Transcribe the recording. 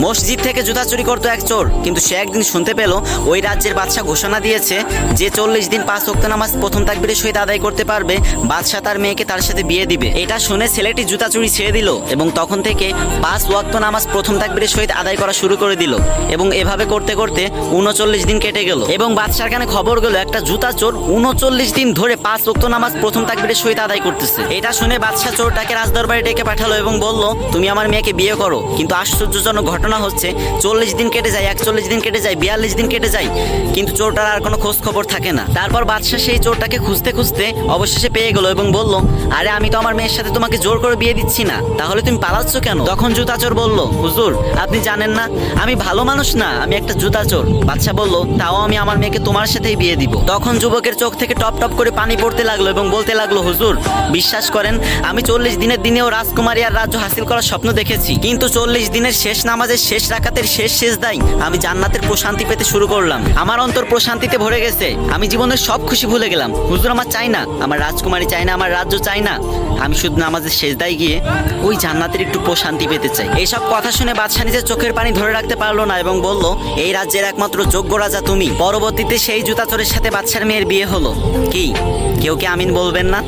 মসজিদ থেকে জুতা চুরি করতো এক চোর, কিন্তু সে একদিন শুনতে পেল ওই রাজ্যের বাদশা ঘোষণা দিয়েছে যে 40 দিন 5 ওয়াক্ত নামাজ প্রথম তাকবীরের সহিত আদায় করতে পারবে বাদশা তার মেয়েকে তার সাথে বিয়ে দিবে। এটা শুনে ছেলেটি জুতা চুরি ছেড়ে দিল এবং তখন থেকে 5 ওয়াক্ত নামাজ প্রথম তাকবীরের সহিত আদায় করা শুরু করে দিল। এবং এভাবে করতে করতে 39 দিন কেটে গেল এবং বাদশার কানে খবর গেল একটা জুতা চোর 39 দিন ধরে 5 ওয়াক্ত নামাজ প্রথম তাকবীরের সহিত আদায় করতেছে। এটা শুনে বাদশা চোরটাকে রাজদরবারে ডেকে পাঠালো এবং বলল, তুমি আমার মেয়েকে বিয়ে করো। কিন্তু আশ্চর্যজনক ঘটনা হচ্ছে 40 দিন কেটে যায়, 41 দিন কেটে যায়, 42 দিন কেটে যায়, কিন্তু চোরটার আর কোনো খোঁজ খবর থাকে না। তারপর বাদশা সেই চোরটাকে খুঁজতে খুঁজতে অবশেষে পেয়ে গেল এবং বলল, আরে আমি তো আমার মেয়ের সাথে তোমাকে জোর করে বিয়ে দিচ্ছি না, তাহলে তুমি পালাচ্ছ কেন? তখন জুতা চোর বলল, হুজুর আপনি জানেন না আমি ভালো মানুষ না, আমি একটা জুতা চোর। বাদশা বলল, তাও আমি আমার মেয়েকে তোমার সাথেই বিয়ে দিব। তখন যুবকের চোখ থেকে টপ টপ করে পানি পড়তে লাগলো এবং বলতে লাগলো, হুজুর বিশ্বাস করেন আমি 40 দিনের দিনেও রাজকুমারী আর রাজ্য হাসিল করার স্বপ্ন দেখেছি, কিন্তু 40 দিনের শেষ নামাজের শেষ রাকাতের শেষ সেজদায় আমি জান্নাতের প্রশান্তি পেতে শুরু করলাম। আমার অন্তর প্রশান্তিতে ভরে গেছে, আমি জীবনের সব খুশি ভুলে গেলাম। হুজুর আমার চাই না, আমার রাজকুমারী চাই না, আমার রাজ্য চাই না, আমি শুধু নামাজের সেজদায় গিয়ে ওই জান্নাতের একটু প্রশান্তি পেতে চাই। এইসব কথা শুনে বাদশা নিজের চোখের পানি ধরে রাখতে পারলো না এবং বলল, এই রাজ্যের একমাত্র যোগ্য রাজা তুমি। পরবর্তীতে সেই জুতা চোরের সাথে বাদশার মেয়ের বিয়ে হলো। কি কেউ কি আমিন বলবেন না?